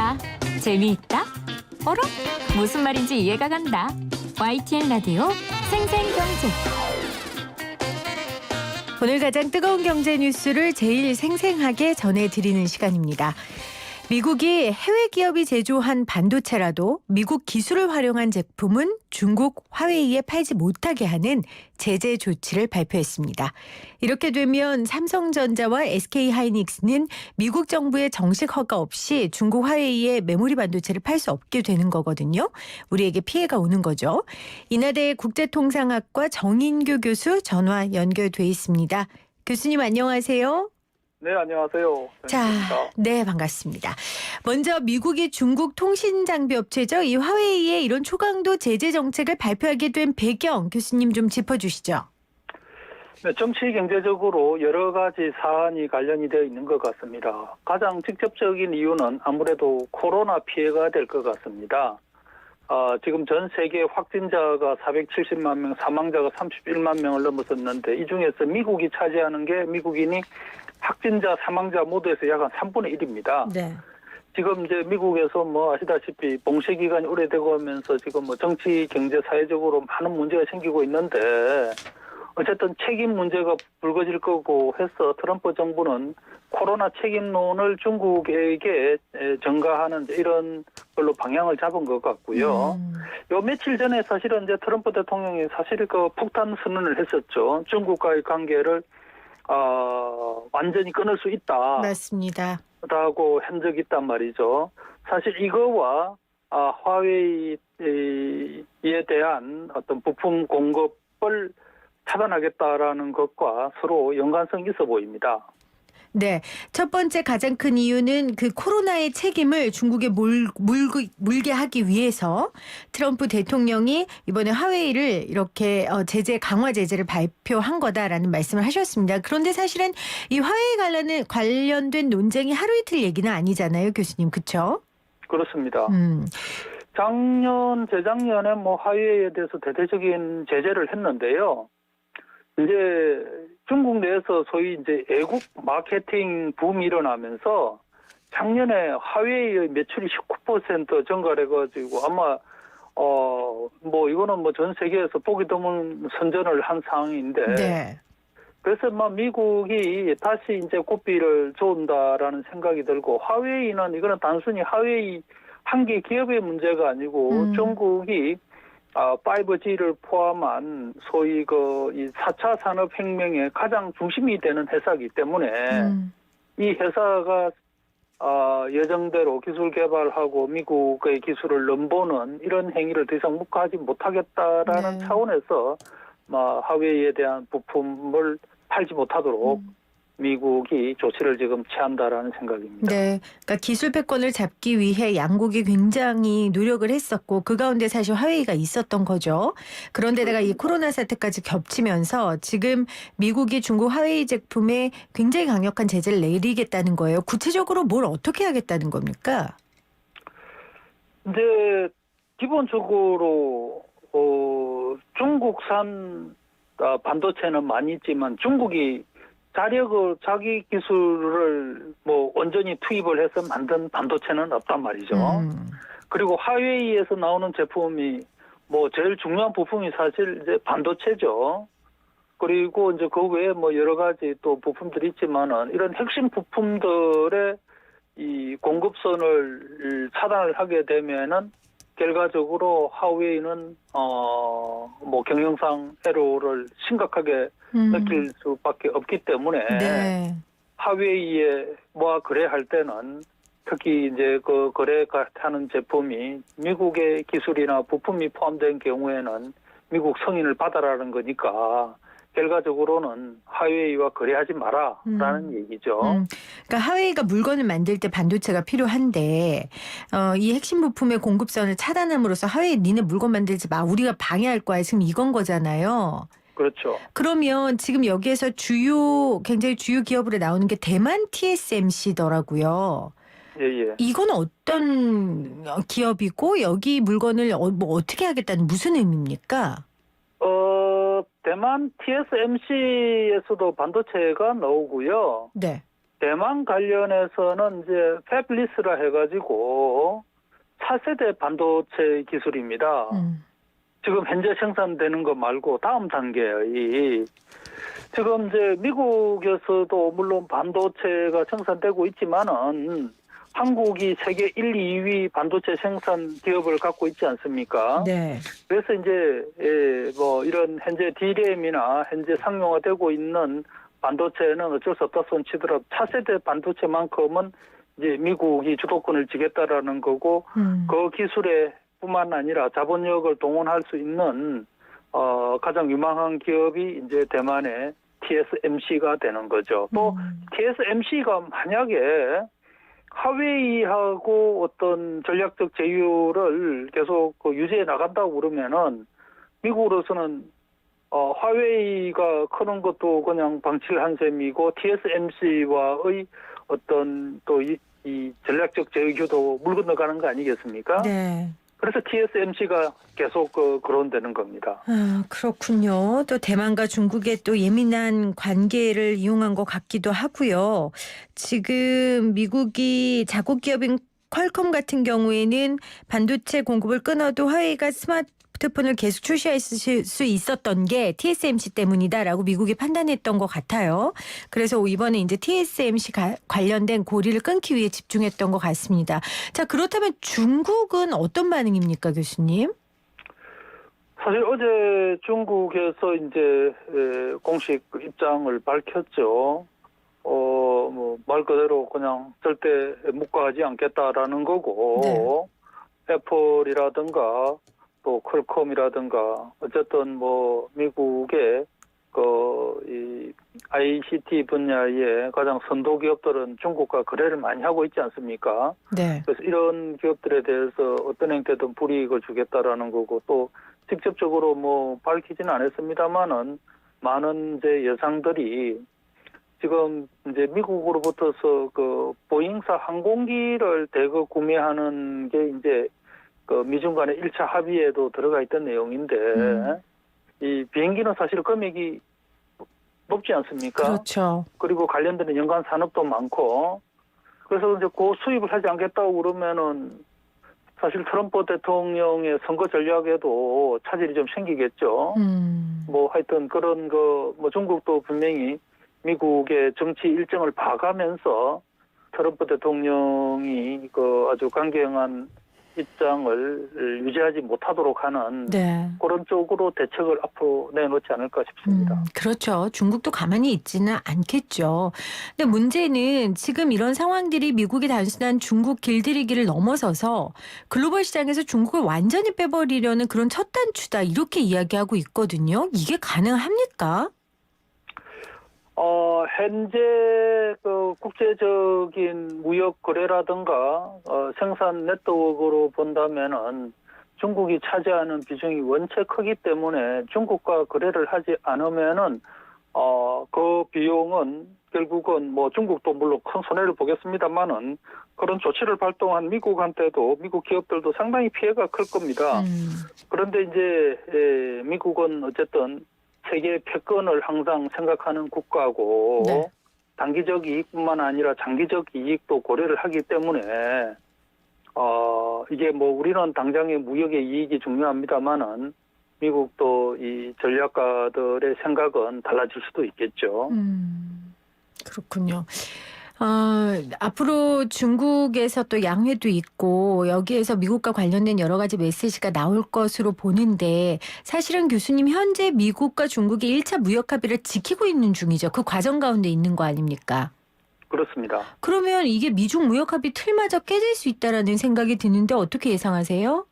재밌다. 재미있다. 어라? 무슨 말인지 이해가 간다. YTN 라디오 생생경제. 오늘 가장 뜨거운 경제 뉴스를 제일 생생하게 전해드리는 시간입니다. 미국이 해외 기업이 제조한 반도체라도 미국 기술을 활용한 제품은 중국 화웨이에 팔지 못하게 하는 제재 조치를 발표했습니다. 이렇게 되면 삼성전자와 SK하이닉스는 미국 정부의 정식 허가 없이 중국 화웨이에 메모리 반도체를 팔 수 없게 되는 거거든요. 우리에게 피해가 오는 거죠. 인하대 국제통상학과 정인규 교수 전화 연결돼 있습니다. 교수님 안녕하세요. 네, 안녕하세요. 자, 네, 반갑습니다. 먼저 미국이 중국 통신장비 업체죠. 이 화웨이의 이런 초강도 제재 정책을 발표하게 된 배경 교수님 좀 짚어주시죠. 네, 정치 경제적으로 여러 가지 사안이 관련이 되어 있는 것 같습니다. 가장 직접적인 이유는 아무래도 코로나 피해가 될 것 같습니다. 지금 전 세계 확진자가 470만 명, 사망자가 31만 명을 넘어섰는데 이 중에서 미국이 차지하는 게 미국인이 확진자, 사망자 모두에서 약 한 3분의 1입니다. 네. 지금 이제 미국에서 아시다시피 봉쇄 기간이 오래되고 하면서 지금 정치, 경제, 사회적으로 많은 문제가 생기고 있는데 어쨌든 책임 문제가 불거질 거고 해서 트럼프 정부는 코로나 책임론을 중국에게 전가하는 이런 걸로 방향을 잡은 것 같고요. 요 며칠 전에 사실은 이제 트럼프 대통령이 사실 그 폭탄 선언을 했었죠. 중국과의 관계를 완전히 끊을 수 있다. 맞습니다. 라고 한 적이 있단 말이죠. 사실 이거와 화웨이에 대한 어떤 부품 공급을 차단하겠다라는 것과 서로 연관성이 있어 보입니다. 네. 첫 번째 가장 큰 이유는 그 코로나의 책임을 중국에 물게 하기 위해서 트럼프 대통령이 이번에 화웨이를 이렇게 강화 제재를 발표한 거다라는 말씀을 하셨습니다. 그런데 사실은 이 화웨이 관련된 논쟁이 하루 이틀 얘기는 아니잖아요, 교수님. 그렇죠? 그렇습니다. 재작년에 화웨이에 대해서 대대적인 제재를 했는데요. 이제 중국 내에서 소위 이제 애국 마케팅 붐이 일어나면서 작년에 화웨이의 매출이 19% 증가해가지고 아마 이거는 전 세계에서 보기 드문 선전을 한 상황인데. 네. 그래서 미국이 다시 이제 고삐를 조은다라는 생각이 들고 화웨이는 이거는 단순히 화웨이 한 개 기업의 문제가 아니고 중국이 5G를 포함한 소위 이 4차 산업혁명의 가장 중심이 되는 회사이기 때문에 이 회사가 예정대로 기술 개발하고 미국의 기술을 넘보는 이런 행위를 더 이상 묵과하지 못하겠다라는 차원에서 화웨이에 대한 부품을 팔지 못하도록 미국이 조치를 지금 취한다라는 생각입니다. 네, 그러니까 기술 패권을 잡기 위해 양국이 굉장히 노력을 했었고 그 가운데 사실 화웨이가 있었던 거죠. 그런데다가 이 코로나 사태까지 겹치면서 지금 미국이 중국 화웨이 제품에 굉장히 강력한 제재를 내리겠다는 거예요. 구체적으로 뭘 어떻게 하겠다는 겁니까? 이제 기본적으로 중국산 반도체는 많이 있지만 중국이 자기 기술을 온전히 투입을 해서 만든 반도체는 없단 말이죠. 그리고 화웨이에서 나오는 제품이 제일 중요한 부품이 사실 이제 반도체죠. 그리고 이제 그 외에 여러 가지 또 부품들이 있지만은 이런 핵심 부품들의 이 공급선을 차단을 하게 되면은 결과적으로 화웨이는 경영상 애로를 심각하게 느낄 수밖에 없기 때문에 네. 화웨이와 거래할 때는 특히 이제 그 거래하는 제품이 미국의 기술이나 부품이 포함된 경우에는 미국 승인을 받아라는 거니까 결과적으로는 화웨이와 거래하지 마라라는 얘기죠. 그러니까 화웨이가 물건을 만들 때 반도체가 필요한데 이 핵심 부품의 공급선을 차단함으로써 화웨이 니네 물건 만들지 마. 우리가 방해할 거야. 지금 이건 거잖아요. 그렇죠. 그러면 지금 여기에서 굉장히 주요 기업으로 나오는 게 대만 TSMC더라고요. 예. 이건 어떤 기업이고 여기 물건을 어떻게 하겠다는 무슨 의미입니까? 대만 TSMC에서도 반도체가 나오고요. 네. 대만 관련해서는 이제 패블리스라 해가지고 차세대 반도체 기술입니다. 지금 현재 생산되는 거 말고 다음 단계의 지금 이제 미국에서도 물론 반도체가 생산되고 있지만은 한국이 세계 1, 2위 반도체 생산 기업을 갖고 있지 않습니까? 네. 그래서 이제 뭐 이런 현재 D램이나 현재 상용화되고 있는 반도체는 어쩔 수 없다 손 치더라도 차세대 반도체만큼은 이제 미국이 주도권을 쥐겠다라는 거고 그 기술에 뿐만 아니라 자본력을 동원할 수 있는 가장 유망한 기업이 이제 대만의 TSMC가 되는 거죠. 또 TSMC가 만약에 하웨이하고 어떤 전략적 제휴를 계속 유지해 나간다고 그러면은 미국으로서는 화웨이가 크는 것도 그냥 방치를 한 셈이고 TSMC와의 어떤 또 이 전략적 제휴도 물 건너가는 거 아니겠습니까? 네. 그래서 TSMC가 계속 거론되는 겁니다. 아, 그렇군요. 또 대만과 중국의 또 예민한 관계를 이용한 것 같기도 하고요. 지금 미국이 자국 기업인 퀄컴 같은 경우에는 반도체 공급을 끊어도 화웨이가 스마트폰을 계속 출시할 수 있었던 게 TSMC 때문이다라고 미국이 판단했던 것 같아요. 그래서 이번에 이제 TSMC 관련된 고리를 끊기 위해 집중했던 것 같습니다. 자, 그렇다면 중국은 어떤 반응입니까, 교수님? 사실 어제 중국에서 이제 공식 입장을 밝혔죠. 뭐 말 그대로 그냥 절대 묵과하지 않겠다라는 거고, 네. 애플이라든가 또 퀄컴이라든가 어쨌든 뭐 미국의 이 ICT 분야의 가장 선도 기업들은 중국과 거래를 많이 하고 있지 않습니까? 네. 그래서 이런 기업들에 대해서 어떤 형태든 불이익을 주겠다라는 거고 또 직접적으로 뭐 밝히지는 않았습니다만은 많은 이제 예상들이 지금 이제 미국으로부터서 그 보잉사 항공기를 대거 구매하는 게 이제 그 미중 간의 1차 합의에도 들어가 있던 내용인데 이 비행기는 사실 금액이 높지 않습니까? 그렇죠. 그리고 관련되는 연관 산업도 많고 그래서 이제 고수입을 하지 않겠다고 그러면은 사실 트럼프 대통령의 선거 전략에도 차질이 좀 생기겠죠. 뭐 하여튼 그런 뭐 중국도 분명히 미국의 정치 일정을 봐가면서 트럼프 대통령이 그 아주 강경한 입장을 유지하지 못하도록 하는 네. 그런 쪽으로 대책을 앞으로 내놓지 않을까 싶습니다. 그렇죠. 중국도 가만히 있지는 않겠죠. 근데 문제는 지금 이런 상황들이 미국이 단순한 중국 길들이기를 넘어서서 글로벌 시장에서 중국을 완전히 빼버리려는 그런 첫 단추다 이렇게 이야기하고 있거든요. 이게 가능합니까? 현재 그 국제적인 무역 거래라든가 생산 네트워크로 본다면은 중국이 차지하는 비중이 원체 크기 때문에 중국과 거래를 하지 않으면은 그 비용은 결국은 뭐 중국도 물론 큰 손해를 보겠습니다만은 그런 조치를 발동한 미국한테도 미국 기업들도 상당히 피해가 클 겁니다. 그런데 이제 미국은 어쨌든 세계 패권을 항상 생각하는 국가고 네. 단기적 이익뿐만 아니라 장기적 이익도 고려를 하기 때문에 이게 뭐 우리는 당장의 무역의 이익이 중요합니다만은 미국도 이 전략가들의 생각은 달라질 수도 있겠죠. 그렇군요. 앞으로 중국에서 또 양회도 있고 여기에서 미국과 관련된 여러 가지 메시지가 나올 것으로 보는데 사실은 교수님 현재 미국과 중국이 1차 무역 합의를 지키고 있는 중이죠. 그 과정 가운데 있는 거 아닙니까? 그렇습니다. 그러면 이게 미중 무역 합의 틀마저 깨질 수 있다라는 생각이 드는데 어떻게 예상하세요?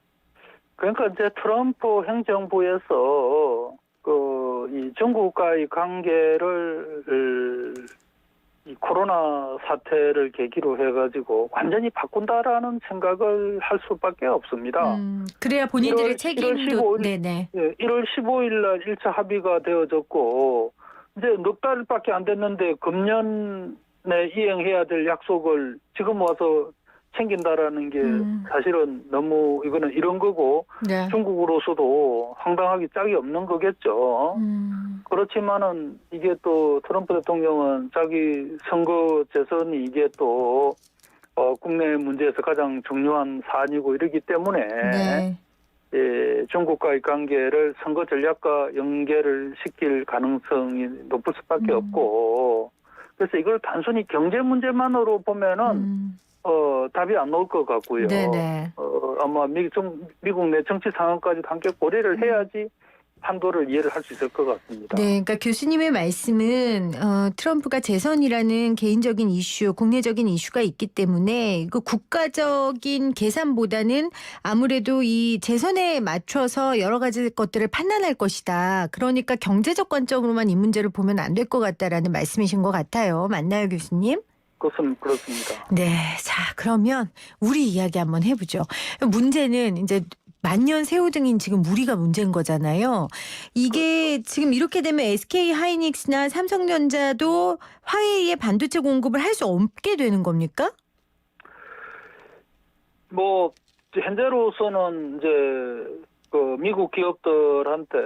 그러니까 이제 트럼프 행정부에서 이 중국과의 관계를 이 코로나 사태를 계기로 해가지고 완전히 바꾼다라는 생각을 할 수밖에 없습니다. 그래야 본인들의 1월 책임도 15일, 네네. 1월 15일 날 1차 합의가 되어졌고 이제 넉 달밖에 안 됐는데 금년에 이행해야 될 약속을 지금 와서 챙긴다라는 게 사실은 너무 이거는 이런 거고 네. 중국으로서도 황당하기 짝이 없는 거겠죠. 그렇지만은 이게 또 트럼프 대통령은 자기 선거 재선이 이게 또 국내 문제에서 가장 중요한 사안이고 이러기 때문에 네. 예, 중국과의 관계를 선거 전략과 연계를 시킬 가능성이 높을 수밖에 없고 그래서 이걸 단순히 경제 문제만으로 보면은 답이 안 나올 것 같고요. 네네. 아마 미국 내 정치 상황까지 함께 고려를 해야지 한도를 이해를 할 수 있을 것 같습니다. 네, 그러니까 교수님의 말씀은 트럼프가 재선이라는 개인적인 이슈, 국내적인 이슈가 있기 때문에 그 국가적인 계산보다는 아무래도 이 재선에 맞춰서 여러 가지 것들을 판단할 것이다. 그러니까 경제적 관점으로만 이 문제를 보면 안 될 것 같다라는 말씀이신 것 같아요. 맞나요, 교수님? 그렇습니다. 네, 자 그러면 우리 이야기 한번 해보죠. 문제는 이제 만년 새우등인 지금 우리가 문제인 거잖아요. 이게 그렇죠. 지금 이렇게 되면 SK 하이닉스나 삼성전자도 화웨이의 반도체 공급을 할 수 없게 되는 겁니까? 뭐 현재로서는 이제 그 미국 기업들한테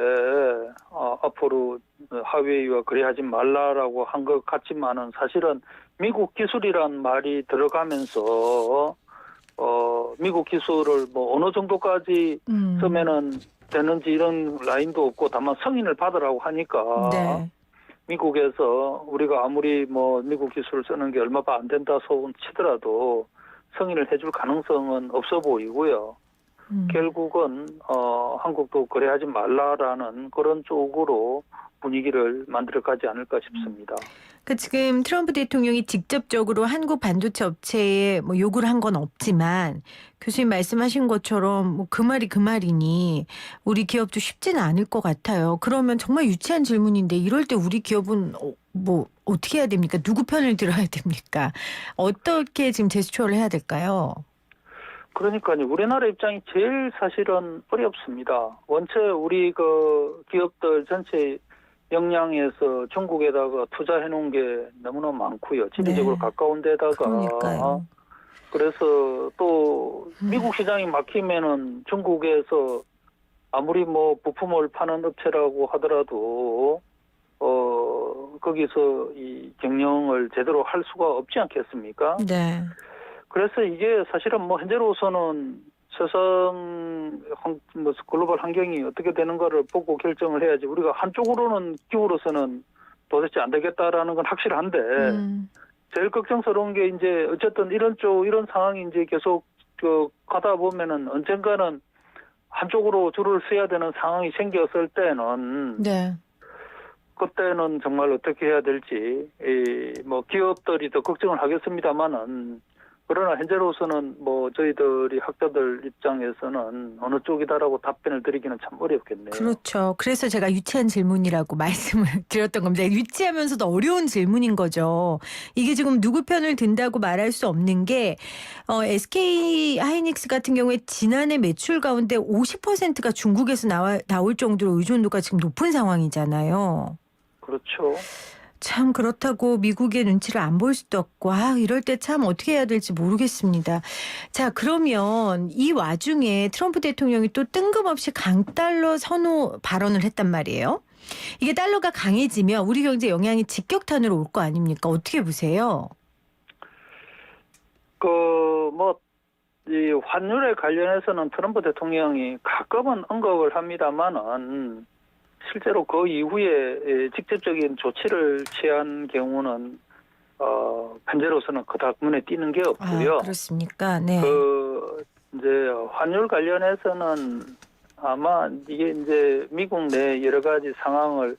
앞으로 하웨이와 거래하지 말라라고 한 것 같지만은 사실은 미국 기술이란 말이 들어가면서 미국 기술을 뭐 어느 정도까지 쓰면은 되는지 이런 라인도 없고 다만 승인을 받으라고 하니까 네. 미국에서 우리가 아무리 뭐 미국 기술을 쓰는 게 얼마 안 된다 소원 치더라도 승인을 해줄 가능성은 없어 보이고요. 결국은 한국도 거래하지 말라라는 그런 쪽으로 분위기를 만들어가지 않을까 싶습니다. 그 지금 트럼프 대통령이 직접적으로 한국 반도체 업체에 뭐 요구를 한 건 없지만 교수님 말씀하신 것처럼 뭐 그 말이 그 말이니 우리 기업도 쉽지는 않을 것 같아요. 그러면 정말 유치한 질문인데 이럴 때 우리 기업은 뭐 어떻게 해야 됩니까? 누구 편을 들어야 됩니까? 어떻게 지금 제스처를 해야 될까요? 그러니까요. 우리나라 입장이 제일 사실은 어렵습니다. 원체 우리 그 기업들 전체 역량에서 중국에다가 투자해 놓은 게 너무나 많고요. 지리적으로 네. 가까운 데다가. 그러니까요. 그래서 또 미국 시장이 막히면은 중국에서 아무리 뭐 부품을 파는 업체라고 하더라도 거기서 이 경영을 제대로 할 수가 없지 않겠습니까? 네. 그래서 이게 사실은 뭐 현재로서는 세상 뭐 글로벌 환경이 어떻게 되는가를 보고 결정을 해야지 우리가 한쪽으로는 기울어서는 도대체 안 되겠다라는 건 확실한데 제일 걱정스러운 게 이제 어쨌든 이런 상황이 이제 계속 가다 보면은 언젠가는 한쪽으로 줄을 서야 되는 상황이 생겼을 때는 네. 그때는 정말 어떻게 해야 될지 뭐 기업들이 더 걱정을 하겠습니다만은 그러나 현재로서는 뭐 저희들이 학자들 입장에서는 어느 쪽이다라고 답변을 드리기는 참 어렵겠네요. 그렇죠. 그래서 제가 유치한 질문이라고 말씀을 드렸던 겁니다. 유치하면서도 어려운 질문인 거죠. 이게 지금 누구 편을 든다고 말할 수 없는 게 SK 하이닉스 같은 경우에 지난해 매출 가운데 50%가 중국에서 나올 정도로 의존도가 지금 높은 상황이잖아요. 그렇죠. 참 그렇다고 미국의 눈치를 안 볼 수도 없고 이럴 때 참 어떻게 해야 될지 모르겠습니다. 자 그러면 이 와중에 트럼프 대통령이 또 뜬금없이 강달러 선호 발언을 했단 말이에요. 이게 달러가 강해지면 우리 경제 영향이 직격탄으로 올 거 아닙니까? 어떻게 보세요? 이 환율에 관련해서는 트럼프 대통령이 가끔은 언급을 합니다만은 실제로 그 이후에 직접적인 조치를 취한 경우는 현재로서는 그닥 눈에 띄는 게 없고요. 그렇습니까? 네. 이제 환율 관련해서는 아마 이게 이제 미국 내 여러 가지 상황을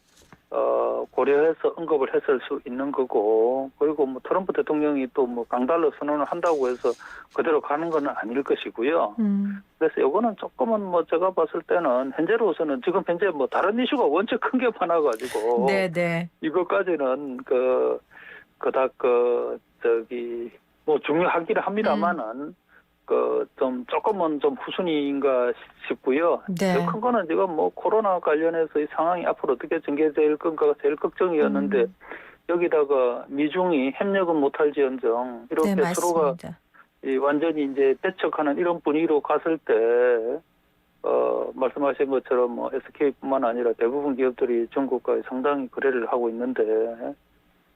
고려해서 언급을 했을 수 있는 거고, 그리고 뭐 트럼프 대통령이 또 뭐 강달러 선언을 한다고 해서 그대로 가는 건 아닐 것이고요. 그래서 이거는 조금은 뭐 제가 봤을 때는 현재로서는 지금 현재 뭐 다른 이슈가 원체 큰 게 많아가지고, 네네. 이것까지는 그닥 뭐 중요하기는 합니다만은 조금은 좀 후순위인가 싶고요. 네. 큰 거는 지금 뭐 코로나 관련해서 이 상황이 앞으로 어떻게 전개될 건가가 제일 걱정이었는데 여기다가 미중이 협력은 못할지언정 이렇게 네, 서로가 맞습니다. 완전히 이제 대척하는 이런 분위기로 갔을 때 말씀하신 것처럼 뭐 SK뿐만 아니라 대부분 기업들이 중국과 상당히 거래를 하고 있는데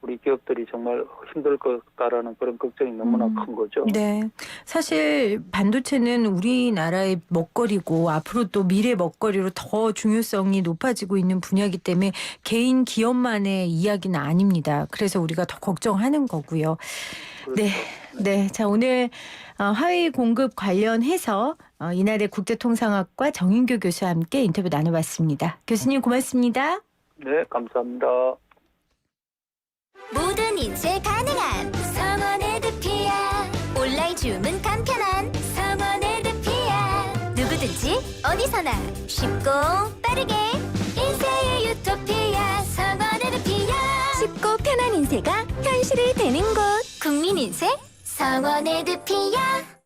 우리 기업들이 정말 힘들 거다라는 그런 걱정이 너무나 큰 거죠. 네. 사실 반도체는 우리나라의 먹거리고 앞으로 또 미래 먹거리로 더 중요성이 높아지고 있는 분야이기 때문에 개인 기업만의 이야기는 아닙니다. 그래서 우리가 더 걱정하는 거고요. 그렇죠. 네. 네. 자, 오늘 화웨이 공급 관련해서 이날의 국제통상학과 정인교 교수와 함께 인터뷰 나눠봤습니다. 교수님 고맙습니다. 네, 감사합니다. 모든 인쇄 가능한 성원 에드피아. 온라인 주문 간편한 성원 에드피아. 누구든지 어디서나 쉽고 빠르게 인쇄의 유토피아. 성원 에드피아. 쉽고 편한 인쇄가 현실이 되는 곳. 국민 인쇄 성원 에드피아.